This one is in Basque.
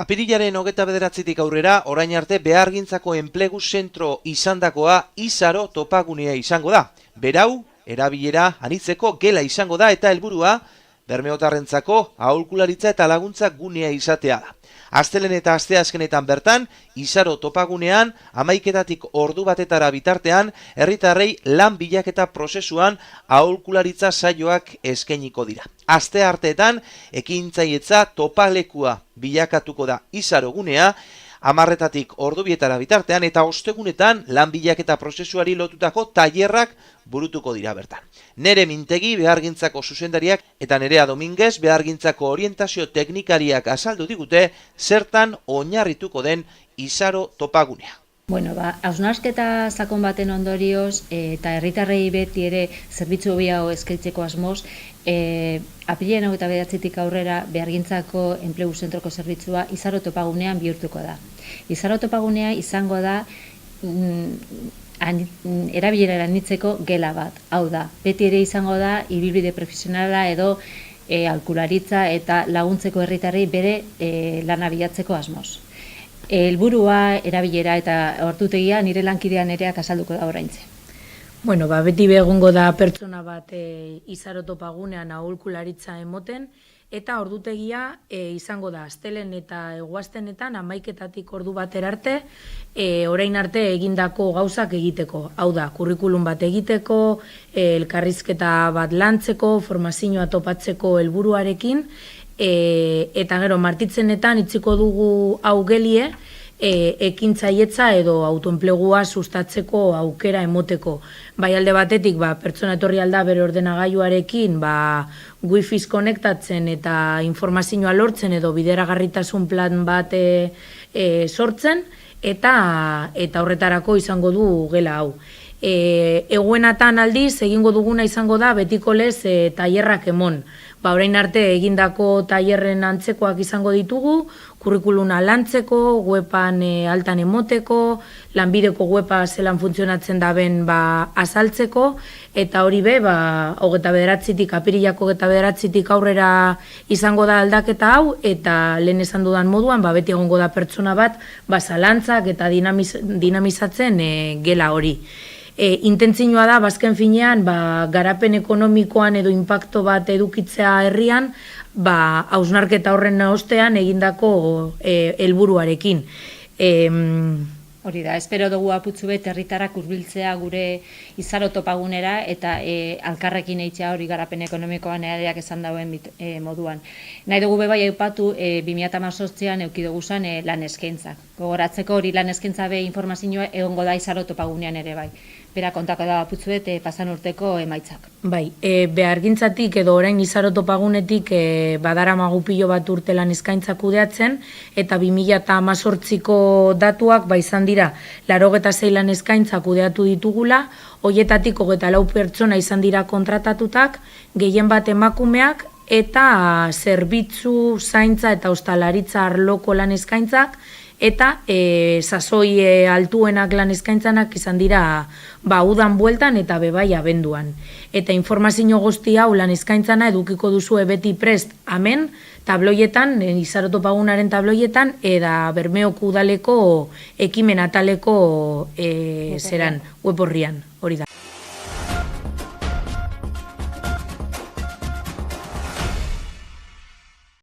Apirilaren 29tik aurrera, orain arte behargintzako enplegu zentro izandakoa Izaro topagunea izango da. Berau, erabilera anitzeko gela izango da eta helburua bermeotarrentzako aholkularitza eta laguntza gunea izatea da. Astelen eta asteazkenetan bertan, Izaro topagunean 11 ordu batetara bitartean, herritarrei lan bilaketa prozesuan aholkularitza saioak eskainiko dira. Astearteetan, ekintzailetza topalekua bilakatuko da Izaro gunea, 10 ordubietara bitartean eta ostegunetan lan bilaketa prozesuari lotutako tailerrak burutuko dira bertan. Nere Mintegi behargintzako zuzendariak eta Nerea Dominguez behargintzako orientazio teknikariak azaldu digute zertan oinarrituko den Izaro topagunea. Bueno, hausnarketa sakon baten ondorioz eta herritarrei beti ere zerbitzu hau eskaintzeko asmoz, apirilaren 29tik aurrera behargintzako enplegu zentroko zerbitzua Izaro topagunean bihurtuko da. Izaro topagunea izango da erabilera anitzeko gela bat. Hau da, beti ere izango da ibilbide profesionala edo aholkularitza eta laguntzeko herritarrei bere lana bilatzeko asmoz. Helburua, erabilera eta ordutegia nire lankidean Nereak azalduko da oraintxe. Bueno, beti egongo da pertsona bat Izaro topagunean aholkularitza emoten, eta ordutegia izango da astelen eta eguaztenetan 11tik ordu batera arte, orain arte egindako gauzak egiteko. Hau da, kurrikulum bat egiteko, elkarrizketa bat lantzeko, formazioa topatzeko helburuarekin, eta gero martitzenetan itziko dugu hau gelie, ekintzailetza edo autoenplegua sustatzeko aukera emoteko. Bai alde batetik, pertsona etorri alda bere ordenagailuarekin, wifiz konektatzen eta informazioa lortzen edo bideragarritasun plan bat sortzen, eta horretarako izango du gela hau. Eguenatan aldiz, egingo duguna izango da betiko lez tailerrak emon. Orain arte egindako tailerren antzekoak izango ditugu, kurrikuluna lantzeko, weban altan emoteko, lanbideko weba zelan funtzionatzen daben azaltzeko, eta hori be, apirilako 29tik aurrera izango da aldaketa hau, eta lehen esan dudan moduan, beti egongo da pertsona bat, zalantzak eta dinamizatzen gela hori. Intentzioa da, bazken finean, garapen ekonomikoan edo inpakto bat edukitzea herrian, hausnarketa horren ostean egindako helburuarekin. Hori da, espero dugu aputzu bet herritarrak hurbiltzea gure Izaro topagunera eta alkarrekin eitzea hori garapen ekonomikoan Nereak esan dauen moduan. Nahi dugu bai aipatu 2018an eduki dugu zen lan eskaintzak. Gogoratzeko hori lan eskaintza informazioa egongo da Izaro topagunean ere bai. Bera kontako da aputzu bet pasan urteko emaitzak. Bai, behargintzatik edo orain Izaro topagunetik badaramagu pilo bat urte lan eskaintzak kudeatzen, eta 2018ko datuak izan dira 86 lan eskaintzak kudeatu ditugula, hoietatik 24 pertsona izan dira kontratatutak, gehien bat emakumeak, eta zerbitzu, zaintza eta ostalaritza arloko lan eskaintzak, eta sasoi altuenak lan eskaintzanak izan dira udan bueltan eta bebai abenduan. Eta informazio guzti hau lan eskaintzana edukiko duzue beti prest hemen, tabloietan, Izaro topagunaren tabloietan, eta Bermeoko udaleko ekimen ataleko web orrian, hori da.